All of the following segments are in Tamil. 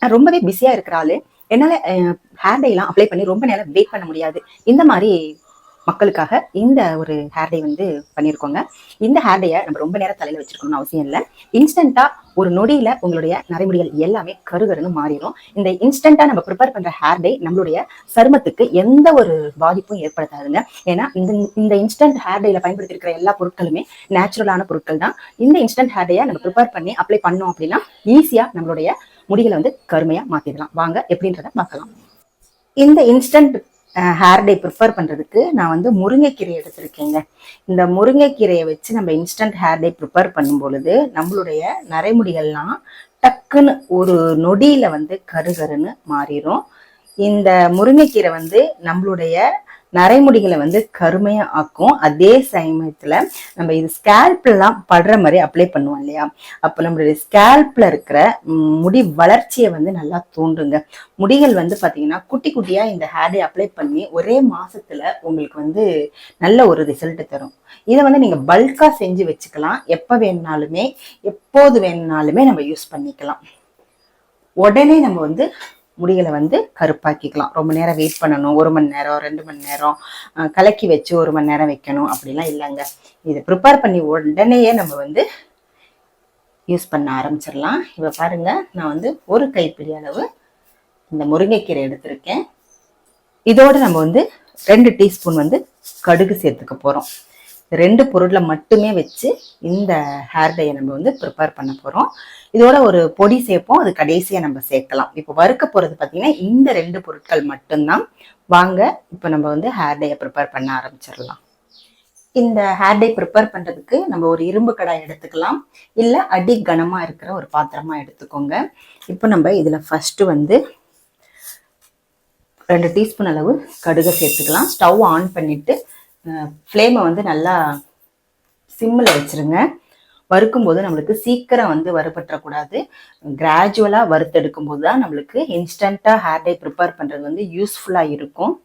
நான் ரொம்பவே பிஸியா இருக்கிற ஆளு. என்னால ஹேர் டை எல்லாம் அப்ளை பண்ணி ரொம்ப நேரம் வெயிட் பண்ண முடியாது. இந்த மாதிரி மக்களுக்காக இந்த ஒரு ஹேர் டை வந்து பண்ணியிருக்கோங்க. இந்த ஹேர் டைய நம்ம ரொம்ப நேரம் தலையில வச்சிருக்கணும்னு அவசியம் இல்லை. இன்ஸ்டன்டா ஒரு நொடியில உங்களுடைய நரைமுடிகள் எல்லாமே கருகருன்னு மாறிடும். இந்த இன்ஸ்டன்டா நம்ம ப்ரிப்பேர் பண்ற ஹேர் டை நம்மளுடைய சருமத்துக்கு எந்த ஒரு பாதிப்பும் ஏற்படுத்தாதுங்க. ஏன்னா இந்த இன்ஸ்டன்ட் ஹேர் டைல பயன்படுத்தி இருக்கிற எல்லா பொருட்களுமே நேச்சுரலான பொருட்கள் தான். இந்த இன்ஸ்டன்ட் ஹேர் டைய நம்ம ப்ரிப்பேர் பண்ணி அப்ளை பண்ணோம் அப்படின்னா ஈஸியா நம்மளுடைய முடிகளை வந்து கருமையா மாத்திடலாம். வாங்க எப்படின்றத பார்க்கலாம். இந்த இன்ஸ்டன்ட் ஹேர் டை ப்ரிஃபர் பண்றதுக்கு நான் வந்து முருங்கைக்கீரை எடுத்திருக்கேங்க. இந்த முருங்கைக்கீரையை வச்சு நம்ம இன்ஸ்டன்ட் ஹேர் டை ப்ரிப்பேர் பண்ணும் பொழுது நம்மளுடைய நரைமுடிகள்லாம் டக்குன்னு ஒரு நொடியில வந்து கருகருன்னு மாறிடும். இந்த முருங்கைக்கீரை வந்து நம்மளுடைய நரைமுடிகளை வந்து கருமையா ஆக்கும். அதே சமயத்துல நம்ம இது ஸ்கேல்ப்லாம் படுற மாதிரி அப்ளை பண்ணுவோம் இல்லையா, அப்ப நம்மளுடைய ஸ்கேல்ப்ல இருக்கிற முடி வளர்ச்சியை வந்து நல்லா தூண்டுங்க. முடிகள் வந்து பாத்தீங்கன்னா குட்டி குட்டியா இந்த ஹேர் டை அப்ளை பண்ணி ஒரே மாசத்துல உங்களுக்கு வந்து நல்ல ஒரு ரிசல்ட் தரும். இதை வந்து நீங்க பல்கா செஞ்சு வச்சுக்கலாம். எப்ப வேணுனாலுமே எப்போது வேணுனாலுமே நம்ம யூஸ் பண்ணிக்கலாம். உடனே நம்ம வந்து முடிகளை வந்து கருப்பாக்கிக்கலாம். ரொம்ப நேரம் வெயிட் பண்ணணும், 1 மணி நேரம் 2 மணி நேரம் கலக்கி வச்சு 1 மணி நேரம் வைக்கணும் அப்படிலாம் இல்லைங்க. இதை ப்ரிப்பேர் பண்ணி உடனேயே நம்ம வந்து யூஸ் பண்ண ஆரம்பிச்சிடலாம். இப்போ பாருங்க, நான் வந்து ஒரு கைப்பிடி அளவு இந்த முருங்கைக்கீரை எடுத்திருக்கேன். இதோட நம்ம வந்து 2 டீஸ்பூன் வந்து கடுகு சேர்த்துக்க போறோம். 2 பொருட்களை மட்டுமே வச்சு இந்த ஹேர் டையை நம்ம வந்து ப்ரிப்பேர் பண்ண போறோம். இதோட ஒரு பொடி சேர்ப்போம், அது கடைசியா நம்ம சேர்க்கலாம். இப்போ வறுக்க போறது பார்த்தீங்கன்னா இந்த 2 பொருட்கள் மட்டும்தான். வாங்க இப்போ நம்ம வந்து ஹேர் டையை ப்ரிப்பேர் பண்ண ஆரம்பிச்சிடலாம். இந்த ஹேர் டை ப்ரிப்பேர் பண்றதுக்கு நம்ம ஒரு இரும்பு கடாய் எடுத்துக்கலாம், இல்லை அடி கனமா இருக்கிற ஒரு பாத்திரமா எடுத்துக்கோங்க. இப்போ நம்ம இதுல ஃபர்ஸ்ட் வந்து 2 டீஸ்பூன் அளவு கடுகை சேர்த்துக்கலாம். ஸ்டவ் ஆன் பண்ணிட்டு ஃப்ளேமை வந்து நல்லா சிம்மில் வச்சிருங்க. வறுக்கும் போது நம்மளுக்கு சீக்கிரம் வந்து வறுபற்றக்கூடாது. கிராஜுவலா வறுத்தெடுக்கும் போது தான் நம்மளுக்கு இன்ஸ்டன்டா ஹேர் டை ப்ரிப்பேர் பண்றது வந்து யூஸ்ஃபுல்லா இருக்கும்.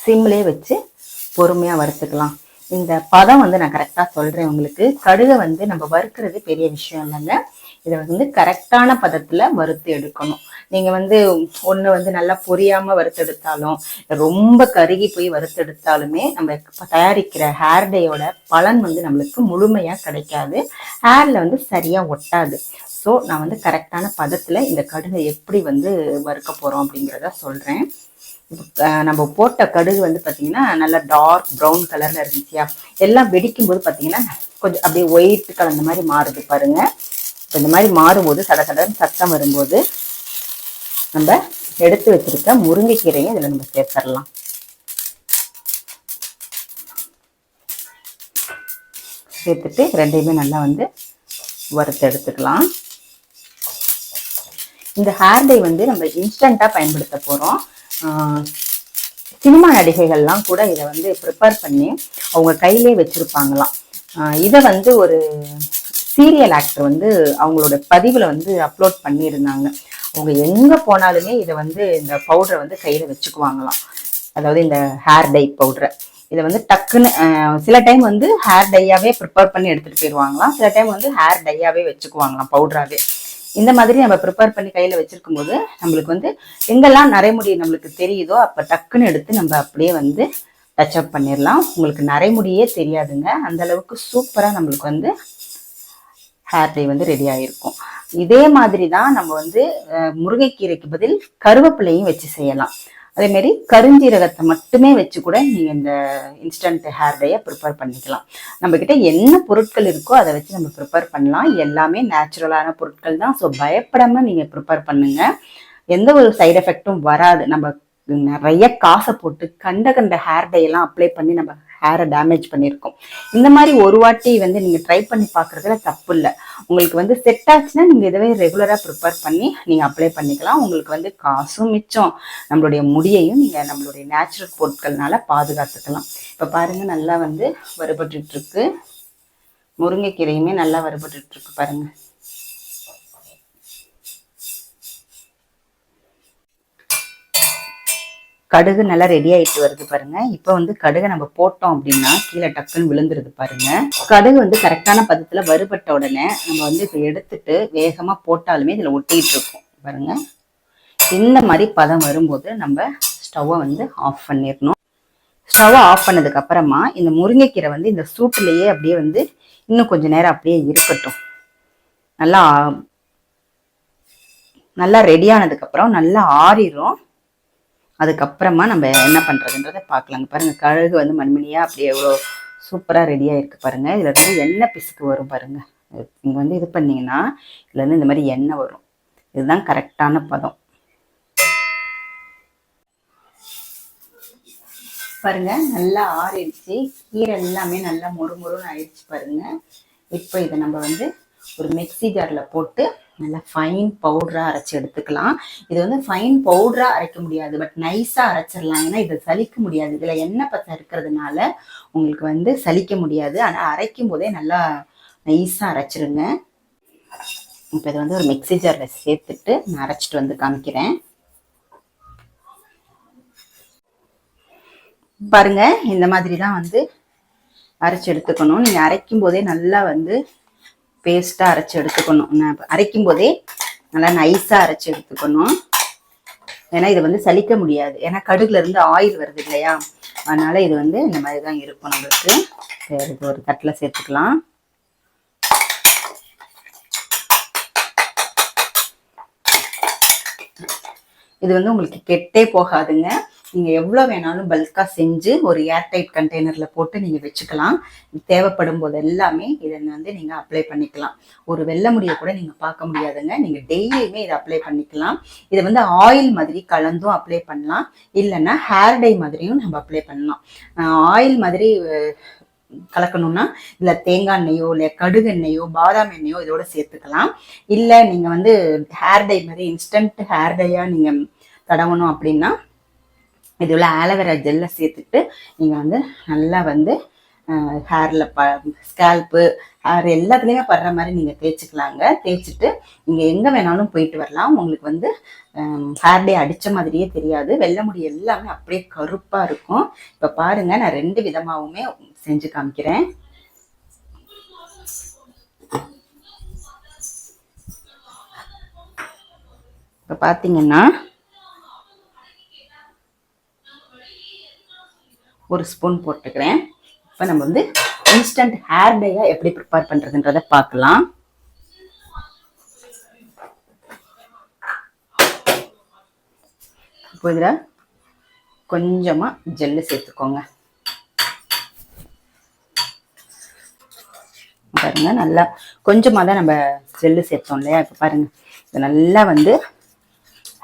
சிம்லேயே வச்சு பொறுமையா வறுத்துக்கலாம். இந்த பதம் வந்து நான் கரெக்டா சொல்றேன் உங்களுக்கு. கடுகை வந்து நம்ம வறுக்கிறது பெரிய விஷயம் இல்லைங்க. இதை வந்து கரெக்டான பதத்துல வறுத்து எடுக்கணும். நீங்க வந்து ஒண்ணு வந்து நல்லா பொரியாம வறுத்தெடுத்தாலும் ரொம்ப கருகி போய் வறுத்தெடுத்தாலுமே நம்ம தயாரிக்கிற ஹேர் டேயோட பலன் வந்து நம்மளுக்கு முழுமையா கிடைக்காது. ஹேர்ல வந்து சரியா ஒட்டாது. ஸோ நான் வந்து கரெக்டான பதத்துல இந்த கடுகை எப்படி வந்து வறுக்க போறோம் அப்படிங்கிறத சொல்றேன். நம்ம போட்ட கடுகு வந்து பாத்தீங்கன்னா நல்லா டார்க் ப்ரௌன் கலர்ல இருந்துச்சியா, எல்லாம் வெடிக்கும் போது பாத்தீங்கன்னா கொஞ்சம் அப்படியே ஒயிட் கலந்த மாதிரி மாறுது பாருங்க. இந்த மாதிரி மாறும்போது சடசடன்னு சத்தம் வரும்போது நம்ம எடுத்து வச்சிருக்க முருங்கைக்கீரையும் இதுல நம்ம சேர்த்துடலாம். சேர்த்துட்டு ரெண்டையுமே நல்லா வந்து வறுத்து எடுத்துக்கலாம். இந்த ஹேர் டை வந்து நம்ம இன்ஸ்டன்டா பயன்படுத்த போறோம். சினிமா நடிகைகள்லாம் கூட இதை வந்து ப்ரிப்பேர் பண்ணி அவங்க கையிலே வச்சிருப்பாங்களாம். இதை வந்து ஒரு சீரியல் ஆக்டர் வந்து அவங்களோட பதிவுல வந்து அப்லோட் பண்ணியிருந்தாங்க. அவங்க எங்க போனாலுமே இதை வந்து இந்த பவுடரை வந்து கையில வச்சுக்குவாங்களாம். அதாவது இந்த ஹேர் டை பவுடரை இதை வந்து டக்குன்னு சில டைம் வந்து ஹேர் டையாவே ப்ரிப்பேர் பண்ணி எடுத்துட்டு போயிடுவாங்களாம். சில டைம் வந்து ஹேர் டையாவே வச்சுக்குவாங்களாம், பவுடராவே. இந்த மாதிரி நம்ம ப்ரிப்பேர் பண்ணி கையில வச்சிருக்கும் போது நம்மளுக்கு வந்து எங்கெல்லாம் நரைமுடி நம்மளுக்கு தெரியுதோ அப்ப டக்குன்னு எடுத்து நம்ம அப்படியே வந்து டச் அப் பண்ணிடலாம். உங்களுக்கு நரைமுடியே தெரியாதுங்க. அந்த அளவுக்கு சூப்பரா நம்மளுக்கு வந்து ஹேர் டை வந்து ரெடி ஆயிருக்கும். இதே மாதிரி தான் நம்ம வந்து முருங்கைக்கீரைக்கு பதில் கருவேப்பிலையும் வச்சு செய்யலாம். அதே மாதிரி கருஞ்சீரகத்தை மட்டுமே வச்சு கூட நீங்க இந்த இன்ஸ்டன்ட் ஹேர் டையை ப்ரிப்பேர் பண்ணிக்கலாம். நம்ம கிட்ட என்ன பொருட்கள் இருக்கோ அதை வச்சு நம்ம ப்ரிப்பேர் பண்ணலாம். எல்லாமே நேச்சுரலான பொருட்கள் தான். ஸோ பயப்படாம நீங்க ப்ரிப்பேர் பண்ணுங்க. எந்த ஒரு சைடு எஃபெக்டும் வராது. நம்ம நிறைய காசை போட்டு கண்ட ஹேர் டை எல்லாம் அப்ளை பண்ணி நம்ம ஹேரை டேமேஜ் பண்ணியிருக்கோம். இந்த மாதிரி ஒரு வாட்டி வந்து நீங்க ட்ரை பண்ணி பாக்குறதுல தப்பு இல்லை. உங்களுக்கு வந்து செட் ஆச்சுன்னா நீங்க இதவே ரெகுலரா ப்ரிப்பேர் பண்ணி நீங்க அப்ளை பண்ணிக்கலாம். உங்களுக்கு வந்து காசும் மிச்சம், நம்மளுடைய முடியையும் நீங்க நம்மளுடைய நேச்சுரல் பொருட்கள்னால பாதுகாத்துக்கலாம். இப்ப பாருங்க, நல்லா வந்து வறுபட்டு இருக்கு. முருங்கைக்கீரையுமே நல்லா வறுபட்டு இருக்கு பாருங்க. கடுகு நல்லா ரெடி ஆயிட்டு வருது பாருங்க. இப்போ வந்து கடுகை நம்ம போட்டோம் அப்படின்னா கீழே டக்குன்னு விழுந்துருது பாருங்க. கடுகு வந்து கரெக்டான பதத்துல வறுபட்ட உடனே நம்ம வந்து இப்போ எடுத்துட்டு வேகமா போட்டாலுமே இதுல ஒட்டிட்டு இருக்கும் பாருங்க. இந்த மாதிரி பதம் வரும்போது நம்ம ஸ்டவ்வை வந்து ஆஃப் பண்ணிடணும். ஸ்டவ்வை ஆஃப் பண்ணதுக்கு அப்புறமா இந்த முருங்கைக்கீரை வந்து இந்த சூட்டுலேயே அப்படியே வந்து இன்னும் கொஞ்ச நேரம் அப்படியே இருக்கட்டும். நல்லா நல்லா ரெடி ஆனதுக்கு அப்புறம் நல்லா ஆறிடும். அதுக்கப்புறமா நம்ம என்ன பண்றதுன்றதை பார்க்கலாங்க. பாருங்க, கழுகு வந்து மண்மணியா அப்படியே எவ்வளோ சூப்பரா ரெடியா இருக்கு பாருங்க. இதுல இருந்து எண்ணெய் பிசுக்கு வரும் பாருங்க. நீங்க வந்து இது பண்ணீங்கன்னா இதுல இருந்து இந்த மாதிரி எண்ணெய் வரும். இதுதான் கரெக்டான பதம். பாருங்க, நல்லா ஆறிடுச்சு. கீரை எல்லாமே நல்லா முறுமுறுன்னு ஆயிடுச்சு பாருங்க. இப்போ இதை நம்ம வந்து ஒரு மிக்சி ஜார்ல போட்டு நல்லா ஃபைன் பவுடரா அரைச்சி எடுத்துக்கலாம். இது வந்து ஃபைன் பவுடரா அரைக்க முடியாது, பட் நைஸா அரைச்சிடலாம். ஏன்னா இதை சலிக்க முடியாது, இதுல எண்ணெய் பசை இருக்கிறதுனால உங்களுக்கு வந்து சலிக்க முடியாது. ஆனால் அரைக்கும் போதே நல்லா நைஸா அரைச்சிருங்க. இப்போ இதை வந்து ஒரு மிக்சி ஜார்ல சேர்த்துட்டு நான் அரைச்சிட்டு வந்து காமிக்கிறேன். பாருங்க, இந்த மாதிரி தான் வந்து அரைச்சி எடுத்துக்கணும். நீங்க அரைக்கும் போதே நல்லா வந்து பேஸ்டா அரைச்சி எடுத்துக்கணும். அரைக்கும் போதே நல்லா நைஸா அரைச்சி எடுத்துக்கணும். ஏன்னா இது வந்து சலிக்க முடியாது, ஏன்னா கடுகுல இருந்து ஆயில் வருது இல்லையா, அதனால இது வந்து இந்த மாதிரி தான் இருக்கும் நம்மளுக்கு. இது ஒரு தட்டில் சேர்த்துக்கலாம். இது வந்து உங்களுக்கு கெட்டே போகாதுங்க. நீங்க எவ்வளவு வேணாலும் பல்கா செஞ்சு ஒரு ஏர்டைட் கண்டெய்னர்ல போட்டு நீங்க வச்சுக்கலாம். தேவைப்படும் போது எல்லாமே இதை வந்து நீங்க அப்ளை பண்ணிக்கலாம். ஒரு வெள்ளை முடியை கூட நீங்க பார்க்க முடியாதுங்க. நீங்க டெய்லியுமே இதை அப்ளை பண்ணிக்கலாம். இதை வந்து ஆயில் மாதிரி கலந்தும் அப்ளை பண்ணலாம், இல்லைன்னா ஹேர் டை மாதிரியும் நம்ம அப்ளை பண்ணலாம். ஆயில் மாதிரி கலக்கணும்னா இல்லை தேங்காய் எண்ணெயோ இல்லை கடுகு எண்ணெயோ பாதாம் எண்ணெயோ இதோட சேர்த்துக்கலாம். இல்லை நீங்க வந்து ஹேர் டை மாதிரி இன்ஸ்டன்ட் ஹேர் டையா நீங்க தடவணும் அப்படின்னா இது உள்ள ஆலோவேரா ஜெல்லை சேர்த்துட்டு நீங்க வந்து நல்லா வந்து ஹேர்ல ஸ்கேல்ப்பு ஹேர் எல்லாத்துலேயுமே படுற மாதிரி நீங்க தேய்ச்சிக்கலாங்க. தேய்ச்சிட்டு நீங்க எங்க வேணாலும் போயிட்டு வரலாம். உங்களுக்கு வந்து ஹேர் டே அடிச்ச மாதிரியே தெரியாது. வெள்ளை முடி எல்லாமே அப்படியே கருப்பா இருக்கும். இப்ப பாருங்க, நான் 2 விதமாவுமே செஞ்சு காமிக்கிறேன். இப்ப பாத்தீங்கன்னா ஒரு ஸ்பூன் போட்டுக்கிறேன். இப்போ நம்ம வந்து இன்ஸ்டன்ட் ஹேர் டையா எப்படி ப்ரிப்பேர் பண்றதுன்றத பார்க்கலாம். இப்போ இதுல கொஞ்சமா ஜெல்லு சேர்த்துக்கோங்க. பாருங்க, நல்லா கொஞ்சமா தான் நம்ம ஜெல்லு சேர்த்தோம் இல்லையா. இப்போ பாருங்க, இது நல்லா வந்து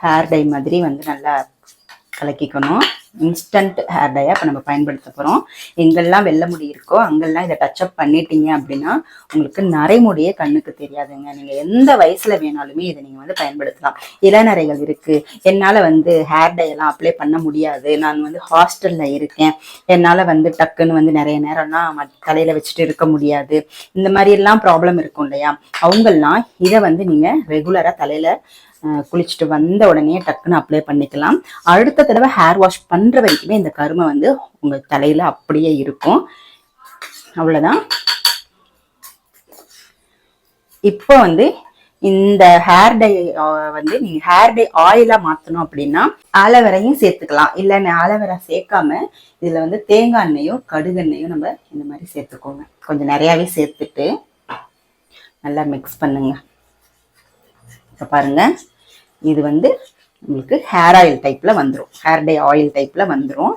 ஹேர் டை மாதிரி வந்து நல்லா கலக்கிக்கணும். இன்ஸ்டன்ட் ஹேர் டையா இப்போ நம்ம பயன்படுத்த போகிறோம். எங்கெல்லாம் வெள்ளை முடி இருக்கோ அங்கெல்லாம் இதை டச்சப் பண்ணிட்டீங்க அப்படின்னா உங்களுக்கு நரைமுடியே கண்ணுக்கு தெரியாதுங்க. நீங்கள் எந்த வயசுல வேணாலுமே இதை நீங்கள் வந்து பயன்படுத்தலாம். இளநரைகள் இருக்கு, என்னால் வந்து ஹேர் டை எல்லாம் அப்ளை பண்ண முடியாது, நான் வந்து ஹாஸ்டலில் இருக்கேன், என்னால் வந்து டக்குன்னு வந்து நிறைய நேரம்லாம் தலையில் வச்சுட்டு இருக்க முடியாது, இந்த மாதிரி எல்லாம் ப்ராப்ளம் இருக்கும் இல்லையா, அவங்கெல்லாம் இதை வந்து நீங்கள் ரெகுலராக தலையில் குளிச்சுட்டு வந்த உடனே டக்குன்னு அப்ளை பண்ணிக்கலாம். அடுத்த தடவை ஹேர் வாஷ் பண்ற வரைக்குமே இந்த கருமை வந்து உங்க தலையில அப்படியே இருக்கும். அவ்வளவுதான். இப்போ வந்து இந்த ஹேர் டை வந்து நீங்க ஹேர் டை ஆயிலா மாத்தணும் அப்படின்னா ஆலோவேரையும் சேர்த்துக்கலாம். இல்ல ஆலோவேரா சேர்க்காம இதுல வந்து தேங்காய் எண்ணெயும் கடுகு எண்ணெயும் நம்ம இந்த மாதிரி சேர்த்துக்கோங்க. கொஞ்சம் நிறையாவே சேர்த்துட்டு நல்லா மிக்ஸ் பண்ணுங்க. இப்போ பாருங்க, இது வந்து உங்களுக்கு ஹேர் ஆயில் டைப்ல வந்துடும், ஹேர் டை ஆயில் டைப்ல வந்துடும்.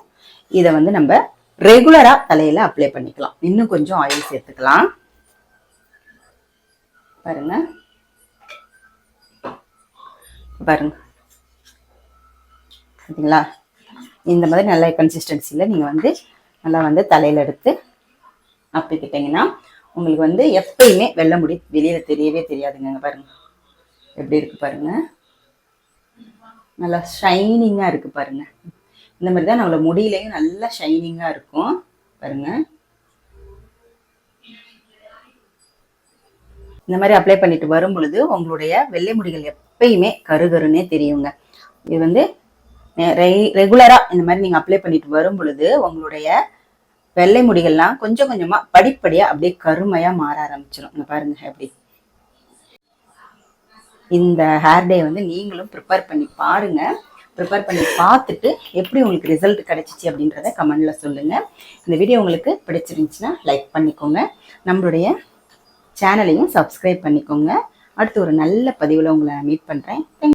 இதை வந்து நம்ம ரெகுலரா தலையில அப்ளை பண்ணிக்கலாம். இன்னும் கொஞ்சம் ஆயில் சேர்த்துக்கலாம். பாருங்க பாருங்க, பார்த்தீங்களா? இந்த மாதிரி நல்ல கன்சிஸ்டன்சில நீங்க வந்து நல்லா வந்து தலையில எடுத்து அப்பிக்கிட்டீங்கன்னா உங்களுக்கு வந்து எப்பயுமே வெள்ளை முடி வெளியில தெரியவே தெரியாதுங்க. பாருங்க எப்படி இருக்கு பாருங்க, நல்லா ஷைனிங்கா இருக்கு பாருங்க. இந்த மாதிரி தான் நம்மளோட முடியிலையும் நல்லா ஷைனிங்கா இருக்கும் பாருங்க. இந்த மாதிரி அப்ளை பண்ணிட்டு வரும் பொழுது உங்களுடைய வெள்ளை முடிகள் எப்பயுமே கருகருன்னே தெரியுங்க. இது வந்து ரெகுலரா இந்த மாதிரி நீங்க அப்ளை பண்ணிட்டு வரும் பொழுது உங்களுடைய வெள்ளை முடிகள்லாம் கொஞ்சம் கொஞ்சமா படிப்படியா அப்படியே கருமையா மாற ஆரம்பிச்சிடும். இங்க பாருங்க எப்படி. இந்த ஹேர் டே வந்து நீங்களும் ப்ரிப்பேர் பண்ணி பாருங்க. ப்ரிப்பேர் பண்ணி பார்த்துட்டு எப்படி உங்களுக்கு ரிசல்ட் கிடைச்சிச்சு அப்படின்றத கமெண்ட்ல சொல்லுங்க. இந்த வீடியோ உங்களுக்கு பிடிச்சிருந்துச்சுன்னா லைக் பண்ணிக்கோங்க. நம்மளுடைய சேனலையும் சப்ஸ்கிரைப் பண்ணிக்கோங்க. அடுத்து ஒரு நல்ல பதிவில் உங்களை மீட் பண்ணுறேன்.